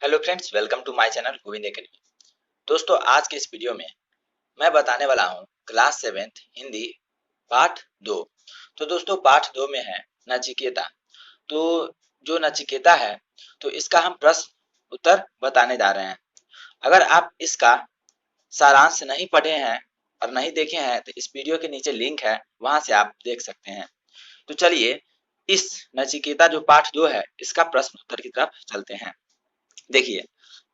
Hello friends, welcome to my channel Govind academy. दोस्तों, आज के इस वीडियो में मैं बताने वाला हूं क्लास 7th हिंदी पाठ 2। तो दोस्तों, पाठ 2 में है नचिकेता। तो जो नचिकेता है, तो इसका हम प्रश्न उत्तर बताने जा रहे हैं। अगर आप इसका सारांश नहीं पढ़े हैं और नहीं देखे हैं तो इस वीडियो के नीचे लिंक है, वहां से आप देख सकते हैं। तो चलिए इस नचिकेता जो पाठ 2 है, इसका प्रश्न उत्तर की तरफ चलते हैं। देखिए,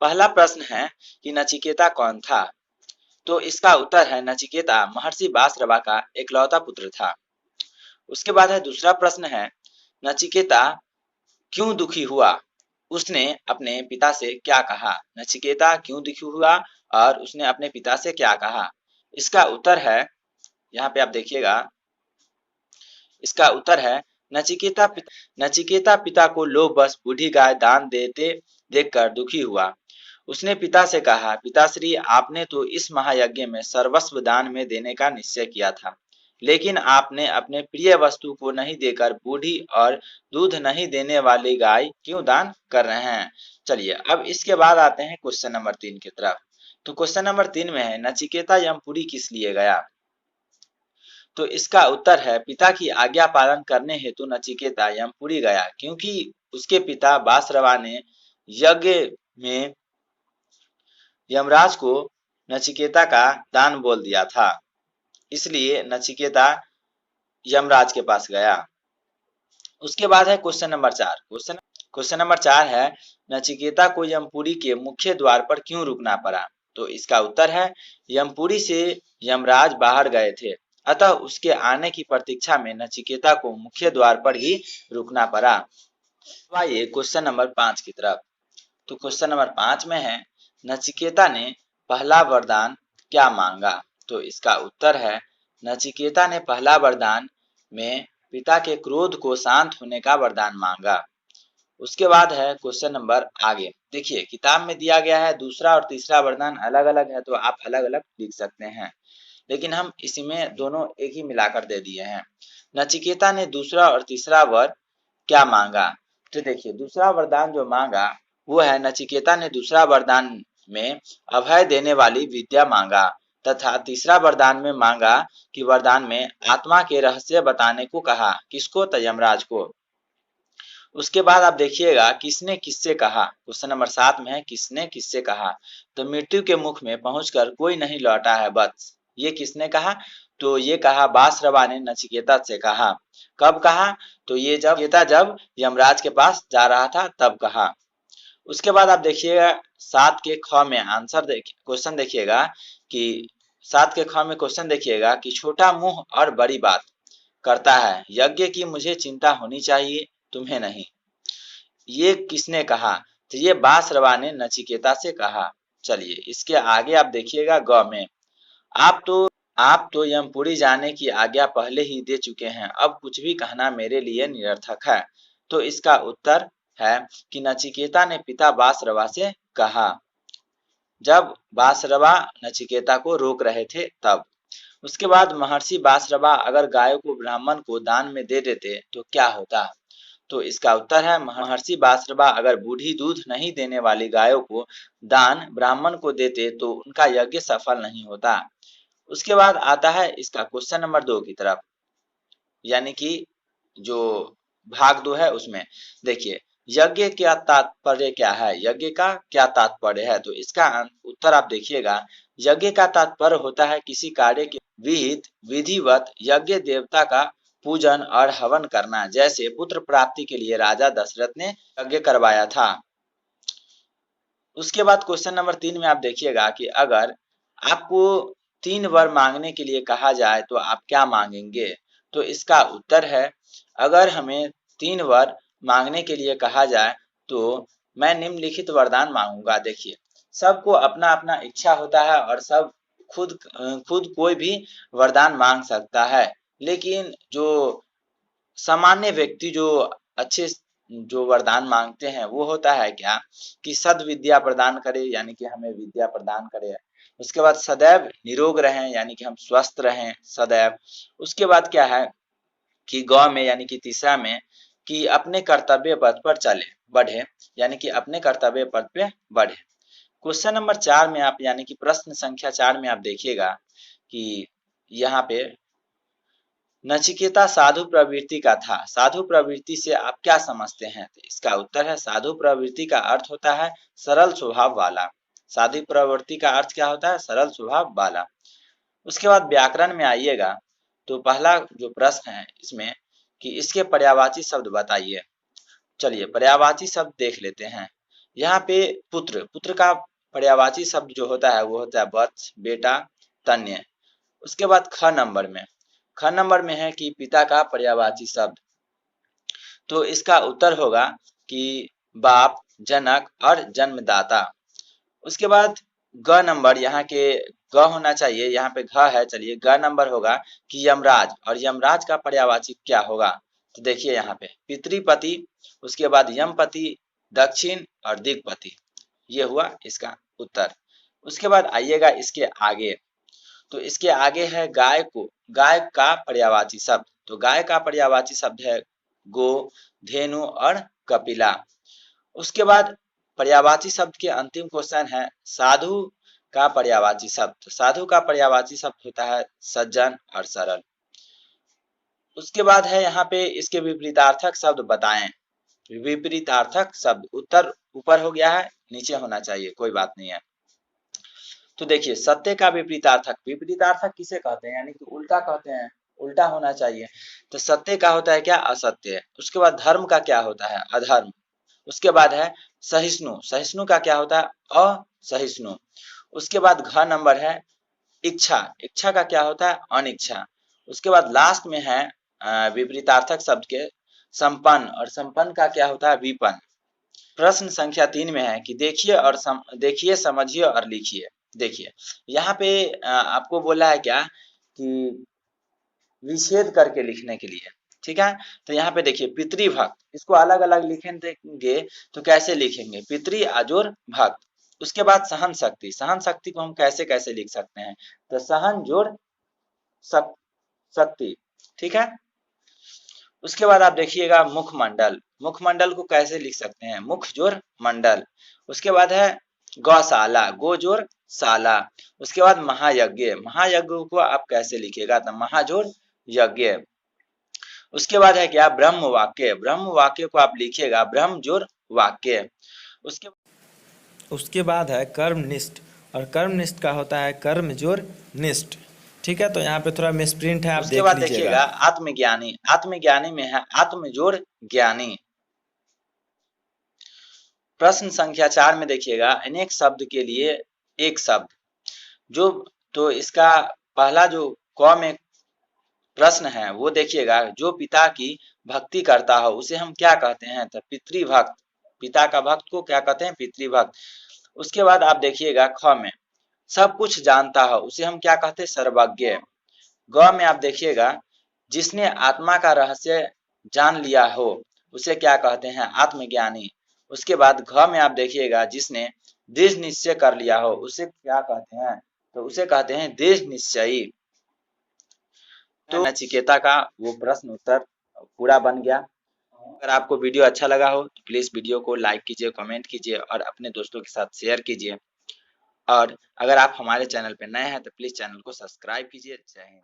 पहला प्रश्न है कि नचिकेता कौन था। तो इसका उत्तर है नचिकेता महर्षि व्यासरवा का इकलौता पुत्र था। उसके बाद है दूसरा प्रश्न है, नचिकेता क्यों दुखी हुआ, उसने अपने पिता से क्या कहा। नचिकेता क्यों दुखी हुआ और उसने अपने पिता से क्या कहा। इसका उत्तर है, यहाँ पे आप देखिएगा, इसका उत्तर है नचिकेता पिता को लोभवश बूढ़ी गाय दान देते देखकर दुखी हुआ। उसने पिता से कहा, पिताश्री, आपने तो इस महायज्ञ में सर्वस्व दान में देने का निश्चय किया था, लेकिन आपने अपने प्रिय वस्तु को नहीं देकर बूढ़ी और दूध नहीं देने वाली गाय क्यों दान कर रहे हैं। चलिए, अब इसके बाद आते हैं क्वेश्चन नंबर 3 की तरफ। तो क्वेश्चन नंबर 3 में है, नचिकेता यमपुरी किस लिए गया। तो इसका उत्तर है, पिता की आज्ञा पालन करने हेतु नचिकेता यमपुरी गया, क्योंकि उसके पिता व्यासरवा ने यज्ञ में यमराज को नचिकेता का दान बोल दिया था, इसलिए नचिकेता यमराज के पास गया। उसके बाद है क्वेश्चन नंबर 4। क्वेश्चन नंबर 4 है, नचिकेता को यमपुरी के मुख्य द्वार पर क्यों रुकना पड़ा। तो इसका उत्तर है, यमपुरी से यमराज बाहर गए थे, अतः उसके आने की प्रतीक्षा में नचिकेता को मुख्य द्वार पर ही रुकना पड़ा। आइए क्वेश्चन नंबर 5 की तरफ। तो क्वेश्चन नंबर 5 में है, नचिकेता ने पहला वरदान क्या मांगा। तो इसका उत्तर है, नचिकेता ने पहला वरदान में पिता के क्रोध को शांत होने का वरदान मांगा। उसके बाद है क्वेश्चन नंबर आगे। देखिए, किताब में दिया गया है दूसरा और तीसरा वरदान अलग अलग है, तो आप अलग अलग लिख सकते हैं, लेकिन हम इसी में दोनों एक ही मिलाकर दे दिए हैं। नचिकेता ने दूसरा और तीसरा वर क्या मांगा। तो देखिए, दूसरा वरदान जो मांगा वो है, नचिकेता ने दूसरा वरदान में अभय देने वाली विद्या मांगा, तथा तीसरा वरदान में मांगा कि वरदान में आत्मा के रहस्य बताने को कहा। किसको? तो यमराज को। उसके बाद आप देखिएगा, किसने किससे कहा। क्वेश्चन नंबर 7 में है, किसने किससे कहा। तो मृत्यु के मुख में पहुंचकर कोई नहीं लौटा है वत्स, ये किसने कहा। तो ये कहा व्यासरवा ने नचिकेता से कहा। कब कहा। तो ये जब यमराज के पास जा रहा था तब कहा। उसके बाद आप देखिएगा 7 के ख में आंसर देखिए, क्वेश्चन देखिएगा कि 7 के ख में क्वेश्चन देखिएगा कि छोटा मुंह और बड़ी बात करता है, यज्ञ की मुझे चिंता होनी चाहिए, तुम्हें नहीं। ये किसने कहा। तो ये व्यासरवा ने नचिकेता से कहा। चलिए, इसके आगे आप देखिएगा ग में, आप तो यमपुरी जाने की आज्ञा पहले ही दे चुके हैं, अब कुछ भी कहना मेरे लिए निरर्थक है। तो इसका उत्तर है कि नचिकेता ने पिता व्यासरवा से कहा, जब व्यासरवा नचिकेता को रोक रहे थे तब। उसके बाद महर्षि व्यासरवा अगर गायों को ब्राह्मण को दान में दे देते तो क्या होता। तो इसका उत्तर है, महर्षि व्यासरवा अगर बूढ़ी दूध नहीं देने वाली गायों को दान ब्राह्मण को देते तो उनका यज्ञ सफल नहीं होता। उसके बाद आता है इसका क्वेश्चन नंबर 2 की तरफ, यानी कि जो भाग 2 है उसमें। देखिए, यज्ञ का तात्पर्य क्या है, यज्ञ का क्या तात्पर्य है। तो इसका उत्तर आप देखिएगा, यज्ञ का तात्पर्य होता है किसी कार्य के विहित विधिवत यज्ञ देवता का पूजन और हवन करना, जैसे पुत्र प्राप्ति के लिए राजा दशरथ ने यज्ञ करवाया था। उसके बाद क्वेश्चन नंबर 3 में आप देखिएगा कि अगर आपको 3 वर मांगने के लिए कहा जाए तो आप क्या मांगेंगे। तो इसका उत्तर है, अगर हमें 3 वर मांगने के लिए कहा जाए तो मैं निम्नलिखित वरदान मांगूंगा। देखिए, सबको अपना अपना इच्छा होता है और सब खुद कोई भी वरदान मांग सकता है, लेकिन जो सामान्य व्यक्ति जो अच्छे जो वरदान मांगते हैं वो होता है क्या, कि सद विद्या प्रदान करे, यानी कि हमें विद्या प्रदान करे। उसके बाद सदैव निरोग रहें, यानी कि हम स्वस्थ रहें सदैव। उसके बाद क्या है कि गौ में, यानी कि तीसरा में, कि अपने कर्तव्य पथ पर चले बढ़े, यानी कि अपने कर्तव्य पथ पे बढ़े। क्वेश्चन नंबर 4 में आप यानी कि प्रश्न संख्या 4 में आप देखिएगा कि यहाँ पे नचिकेता साधु प्रवृत्ति का था। साधु प्रवृत्ति से आप क्या समझते हैं? तो इसका उत्तर है साधु प्रवृत्ति का अर्थ होता है सरल स्वभाव वाला। साधु प्रवृत्ति का अर्थ क्या होता है? सरल स्वभाव वाला। उसके बाद व्याकरण में आइएगा तो पहला जो प्रश्न है इसमें कि इसके पर्यायवाची शब्द बताइए। चलिए पर्यायवाची शब्द देख लेते हैं। यहाँ पे पुत्र, पुत्र का पर्यायवाची शब्द जो होता है वो होता है वत्स, बेटा, तन्य। उसके बाद ख नंबर में है कि पिता का पर्यायवाची शब्द, तो इसका उत्तर होगा कि बाप, जनक और जन्मदाता। उसके बाद ग नंबर, यहाँ के ग होना चाहिए, यहाँ पे घ है। चलिए ग नंबर होगा कि यमराज, और यमराज का पर्यायवाची क्या होगा? तो देखिए यहाँ पे पितृपति, उसके बाद यमपति, दक्षिण और दिक्पति, ये हुआ इसका उत्तर। उसके बाद आइएगा इसके आगे, तो इसके आगे है गाय को, गाय का पर्यायवाची शब्द, तो गाय का पर्यायवाची शब्द है गो, धेनु और कपिला। उसके बाद पर्यायवाची शब्द के अंतिम क्वेश्चन है साधु का पर्यायवाची शब्द। साधु का पर्यायवाची शब्द होता है सज्जन और सरल। उसके बाद है यहाँ पे इसके विपरीतार्थक शब्द बताएं। विपरीतार्थक शब्द, उत्तर ऊपर हो गया है, नीचे होना चाहिए, कोई बात नहीं है। तो देखिए सत्य का विपरीतार्थक, विपरीतार्थक किसे कहते हैं? यानी कि उल्टा कहते हैं, उल्टा होना चाहिए। तो सत्य का होता है क्या? असत्य। उसके बाद धर्म का क्या होता है? अधर्म। उसके बाद है सहिष्णु, सहिष्णु का क्या होता है? असहिष्णु। उसके बाद घ नंबर है इच्छा, इच्छा का क्या होता है? अनिच्छा। उसके बाद लास्ट में है विपरीतार्थक शब्द के संपन्न, और संपन्न का क्या होता है? विपन्न। प्रश्न संख्या 3 में है कि देखिए और देखिए, समझिए और लिखिए। देखिए यहाँ पे आपको बोला है क्या कि विच्छेद करके लिखने के लिए, ठीक है। तो यहाँ पे देखिए पितृभक्त, इसको अलग अलग लिखेंगे तो कैसे लिखेंगे? पितृ अजोर भक्त। उसके बाद सहन शक्ति, सहन शक्ति को हम कैसे कैसे लिख सकते हैं? तो सहन जोड़ शक्ति, ठीक है। उसके बाद आप देखिएगा मुखमंडल, मुखमंडल को कैसे लिख सकते हैं? मुख जोड़ मंडल। उसके बाद है गौशाला, गो जोड़ शाला। उसके बाद महायज्ञ, महायज्ञ को आप कैसे लिखिएगा? तो महाजोड़ यज्ञ। उसके बाद है क्या? ब्रह्म वाक्य, ब्रह्म वाक्य को आप लिखिएगा ब्रह्म जोड़ वाक्य। उसके बाद है कर्मनिष्ठ, और कर्मनिष्ठ का होता है कर्म जोड़ निष्ठ, ठीक है। तो यहाँ पे थोड़ा मिसप्रिंट है, आप देख लीजिएगा। देखिएगा आत्मज्ञानी, आत्मज्ञानी में है आत्म जोड़ ज्ञानी। प्रश्न संख्या 4 में देखिएगा अनेक शब्द के लिए एक शब्द, जो तो इसका पहला जो क में प्रश्न है वो देखिएगा, जो पिता की भक्ति करता हो उसे हम क्या कहते हैं? तो पितृभक्त। पिता का भक्त को क्या कहते हैं? पितृभक्त। उसके बाद आप देखिएगा ख में सब कुछ जानता हो उसे हम क्या कहते हैं? सर्वज्ञ। ग में आप देखिएगा जिसने आत्मा का रहस्य जान लिया हो उसे क्या कहते हैं? आत्मज्ञानी। उसके बाद घ में आप देखिएगा जिसने दृढ़ निश्चय कर लिया हो उसे क्या कहते हैं? तो उसे कहते हैं दृढ़ निश्चयी। तो नचिकेता का वो प्रश्न उत्तर पूरा बन गया। अगर आपको वीडियो अच्छा लगा हो तो प्लीज वीडियो को लाइक कीजिए, कमेंट कीजिए और अपने दोस्तों के साथ शेयर कीजिए। और अगर आप हमारे चैनल पर नए हैं तो प्लीज चैनल को सब्सक्राइब कीजिए। जय हिंद।